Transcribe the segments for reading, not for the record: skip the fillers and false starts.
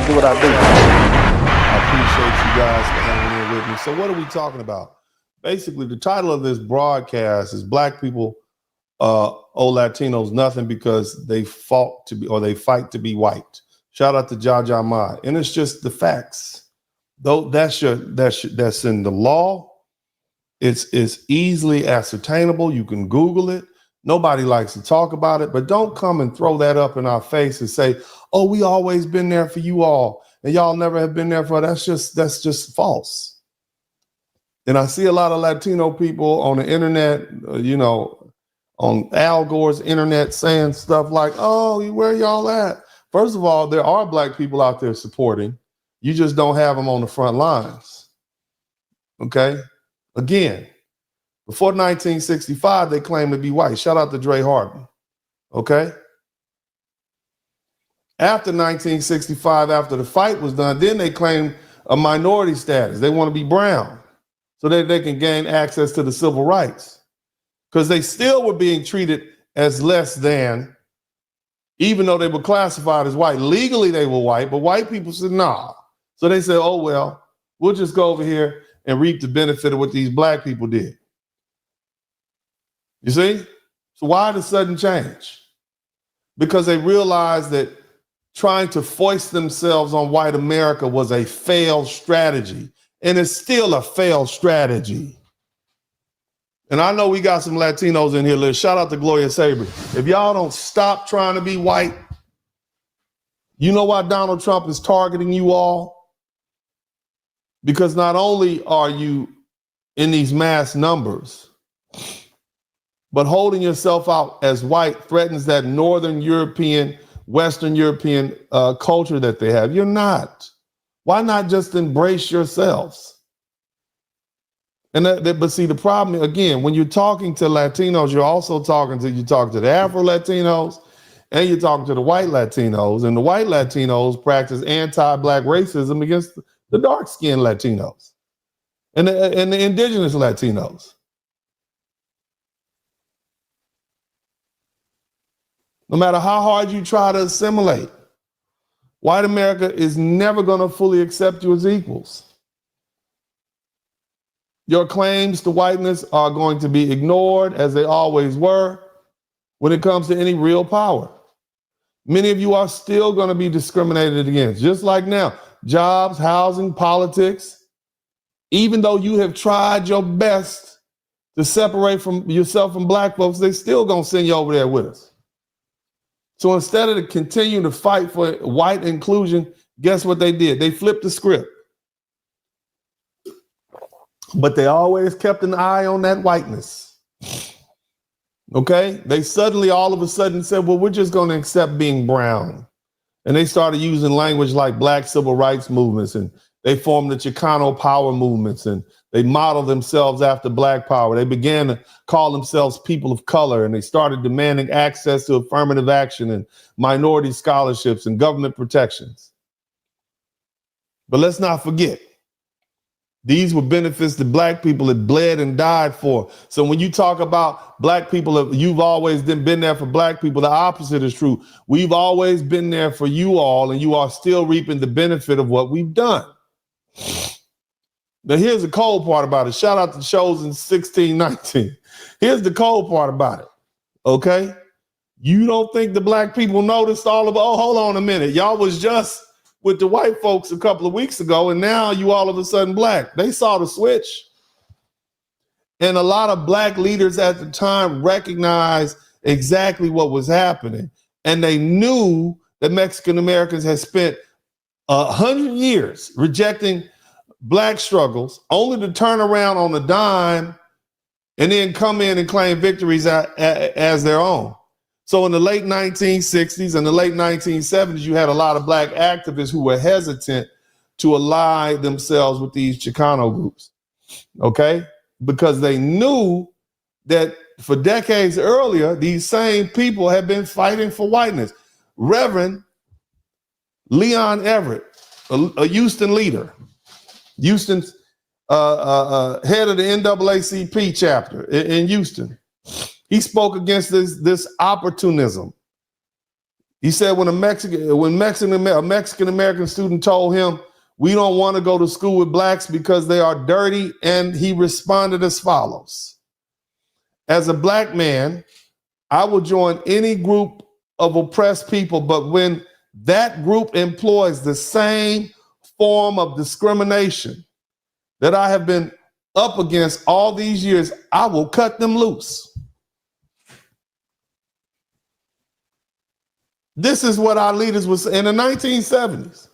do what I do. I appreciate you guys for hanging in with me. So what are we talking about? Basically, the title of this broadcast is Black People owe Latinos nothing because they fought to be, or they fight to be white. Shout out to Jaja Ma. And it's just the facts. Though that's in the law. It's easily ascertainable. You can Google it. Nobody likes to talk about it, but don't come and throw that up in our face and say, oh, we always been there for you all, and y'all never have been there for us. That's just false. And I see a lot of Latino people on the internet, on Al Gore's internet saying stuff like, oh, where y'all at? First of all, there are Black people out there supporting. You just don't have them on the front lines. Okay? Again, before 1965, they claimed to be white. Shout out to Dre Harden. Okay? After 1965, after the fight was done, then they claimed a minority status. They want to be brown so that they can gain access to the civil rights, because they still were being treated as less than, even though they were classified as white. Legally, they were white, but white people said, nah. So they said, oh, well, we'll just go over here and reap the benefit of what these Black people did. You see? So why the sudden change? Because they realized that trying to foist themselves on white America was a failed strategy. And it's still a failed strategy. And I know we got some Latinos in here. Shout out to Gloria Sabre. If y'all don't stop trying to be white, you know why Donald Trump is targeting you all? Because not only are you in these mass numbers, but holding yourself out as white threatens that Northern European, Western European culture that they have. You're not. Why not just embrace yourselves? But see, the problem, again, when you're talking to Latinos, you're also talking to the Afro-Latinos, and you're talking to the white Latinos, and the white Latinos practice anti-Black racism against the dark-skinned Latinos and the indigenous Latinos. No matter how hard you try to assimilate, white America is never going to fully accept you as equals. Your claims to whiteness are going to be ignored, as they always were, when it comes to any real power. Many of you are still going to be discriminated against, just like now. Jobs, housing, politics. Even though you have tried your best to separate from yourself from Black folks, they still going to send you over there with us. So instead of continuing to fight for white inclusion, guess what they did? They flipped the script. But they always kept an eye on that whiteness. Okay? They suddenly, all of a sudden said, well, we're just going to accept being brown. And they started using language like Black civil rights movements, and they formed the Chicano power movements, and they modeled themselves after Black power. They began to call themselves people of color, and they started demanding access to affirmative action and minority scholarships and government protections. But let's not forget, these were benefits that Black people had bled and died for. So when you talk about Black people, you've always been there for Black people, the opposite is true. We've always been there for you all, and you are still reaping the benefit of what we've done. Now, here's the cold part about it. Shout out to shows in 1619. Here's the cold part about it, okay? You don't think the Black people noticed all of it? Oh, hold on a minute. Y'all was just with the white folks a couple of weeks ago, and now you all of a sudden Black. They saw the switch. And a lot of Black leaders at the time recognized exactly what was happening. And they knew that Mexican Americans had spent 100 years rejecting Black struggles, only to turn around on a dime and then come in and claim victories as their own. So in the late 1960s and the late 1970s, you had a lot of Black activists who were hesitant to ally themselves with these Chicano groups, okay? Because they knew that for decades earlier, these same people had been fighting for whiteness. Reverend Leon Everett, a Houston leader, Houston's head of the NAACP chapter in Houston, he spoke against this opportunism. He said when a Mexican American student told him, "We don't want to go to school with blacks because they are dirty," and he responded as follows: "As a black man, I will join any group of oppressed people, but when that group employs the same form of discrimination that I have been up against all these years, I will cut them loose." This is what our leaders was in the 1970s.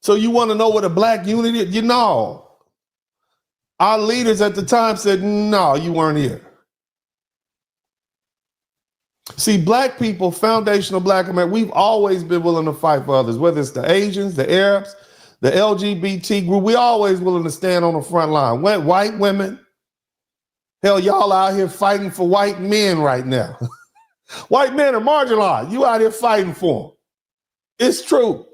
So you want to know what a black unity is? You know, our leaders at the time said, "No, you weren't here." See, black people, foundational black America, we've always been willing to fight for others, whether it's the Asians, the Arabs, the LGBT group. We're always willing to stand on the front line. White women, hell, y'all out here fighting for white men right now. White men are marginalized. You out here fighting for them. It's true.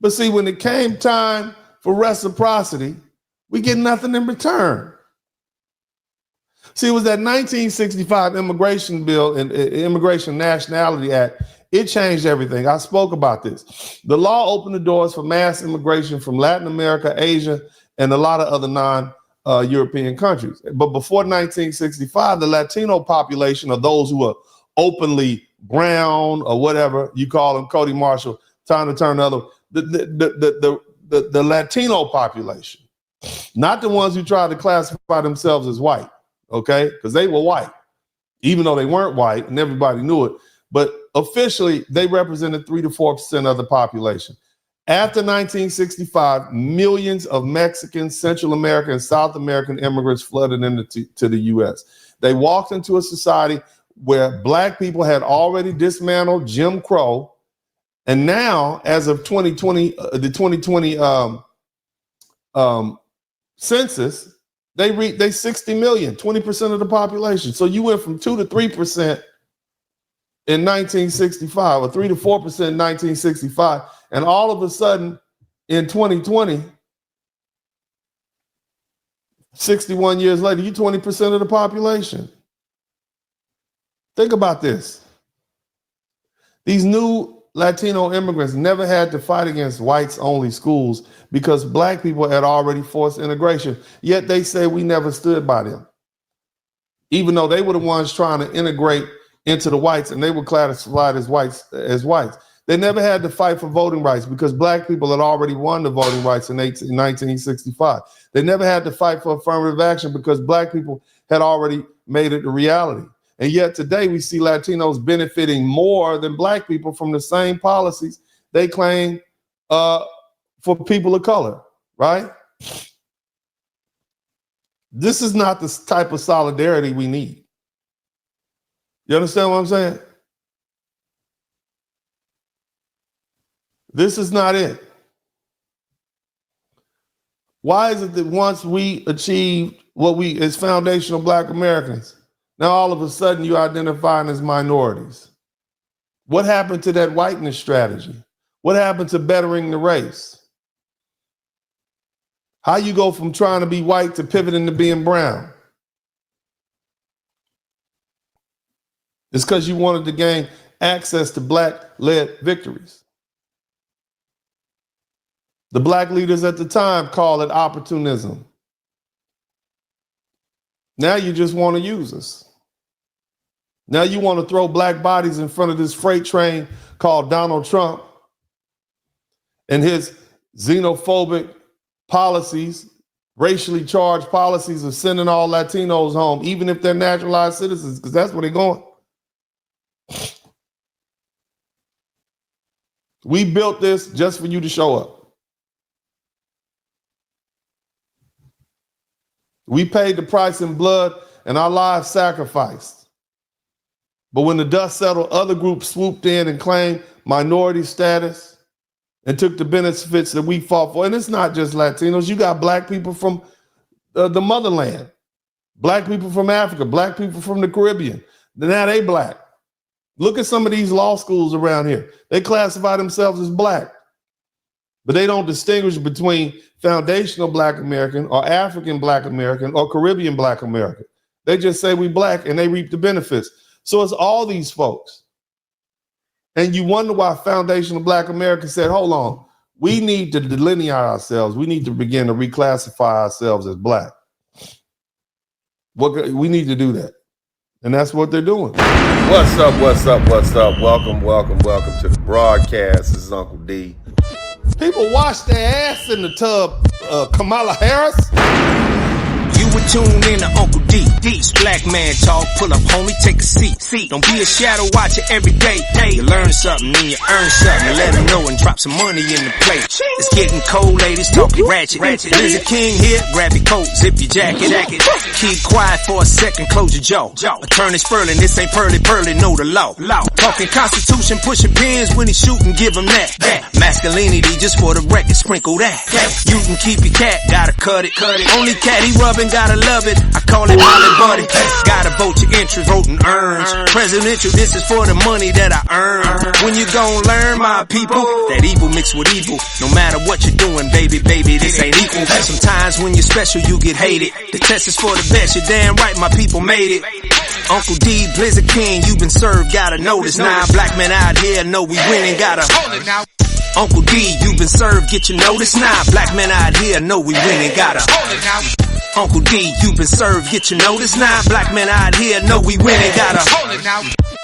But see, when it came time for reciprocity, we get nothing in return. See, it was that 1965 immigration bill and Immigration and Nationality Act. It changed everything. I spoke about this. The law opened the doors for mass immigration from Latin America, Asia, and a lot of other non-European countries. But before 1965, the Latino population, or those who are openly brown or whatever you call them, Cody Marshall, time to turn the other, the Latino population, not the ones who tried to classify themselves as white, okay? Because they were white, even though they weren't white and everybody knew it. But officially, they represented 3 to 4% of the population. After 1965, millions of Mexican, Central American, and South American immigrants flooded into the U.S. They walked into a society where black people had already dismantled Jim Crow. And now, as of 2020, the 2020 census, they 60 million, 20% of the population. So you went from 2 to 3% in 1965, or 3 to 4% in 1965. And all of a sudden, in 2020, 61 years later, you're 20% of the population. Think about this. These new Latino immigrants never had to fight against whites-only schools because black people had already forced integration. Yet they say we never stood by them, even though they were the ones trying to integrate into the whites, and they were classified as whites. They never had to fight for voting rights because black people had already won the voting rights in 1965. They never had to fight for affirmative action because black people had already made it a reality. And yet today we see Latinos benefiting more than black people from the same policies they claim for people of color, right? This is not the type of solidarity we need. You understand what I'm saying? This is not it. Why is it that once we achieved what we as foundational black Americans, now all of a sudden you're identifying as minorities? What happened to that whiteness strategy? What happened to bettering the race? How you go from trying to be white to pivoting to being brown? It's because you wanted to gain access to black-led victories. The black leaders at the time called it opportunism. Now you just want to use us. Now you want to throw black bodies in front of this freight train called Donald Trump and his xenophobic policies, racially charged policies of sending all Latinos home, even if they're naturalized citizens, because that's where they're going. We built this just for you to show up. We paid the price in blood and our lives sacrificed. But when the dust settled, other groups swooped in and claimed minority status and took the benefits that we fought for. And it's not just Latinos. You got black people from the motherland, black people from Africa, black people from the Caribbean. Now they black. Look at some of these law schools around here. They classify themselves as black, but they don't distinguish between foundational black American or African black American or Caribbean black American. They just say we black and they reap the benefits. So it's all these folks. And you wonder why Foundation of Black America said, hold on, we need to delineate ourselves. We need to begin to reclassify ourselves as Black. We need to do that. And that's what they're doing. What's up? Welcome to the broadcast. This is Uncle D. People wash their ass in the tub, Kamala Harris. You were tuned in to Uncle D. D's Black Man Talk. Pull up, homie, take a seat. Don't be a shadow watcher every day. You learn something and you earn something. And let them know and drop some money in the plate. It's getting cold, ladies, talking ratchet. There's a king here, grab your coat, zip your jacket. Keep quiet for a second, close your jaw. Attorney Spurling, this ain't pearly, know the law. Talking Constitution, pushing pins when he shooting, give him that. Masculinity, just for the record, sprinkle that. You can keep your cat, gotta cut it. Only cat he rubbing, gotta love it. I call it Molly Buddy. Gotta vote your interest, voting earns. Presidential, this is for the money that I earn. When you gon' learn, my people, that evil mixed with evil. No matter what you're doing, baby, this ain't equal. Sometimes when you're special, you get hated. The test is for the best, you're damn right, my people made it. Uncle D, Blizzard King, you've been served, gotta know this. Now, black men out here know we winning, gotta hold it now. Uncle D, you've been served, get your notice now. Black men out here know we winning, gotta hold it now. Uncle D, you've been served, get your notice now. Black men out here know we winning, gotta hold it now.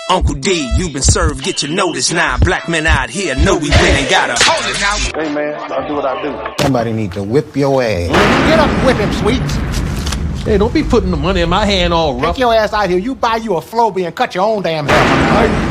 Uncle D, you've been served, get your notice now. Black men out here know we winning, gotta hold it now. Hey man, I'll do what I do. Somebody need to whip your ass. Get up and whip him, Sweets. Hey, don't be putting the money in my hand all rough. Take your ass out here. You buy you a Floby and cut your own damn hair.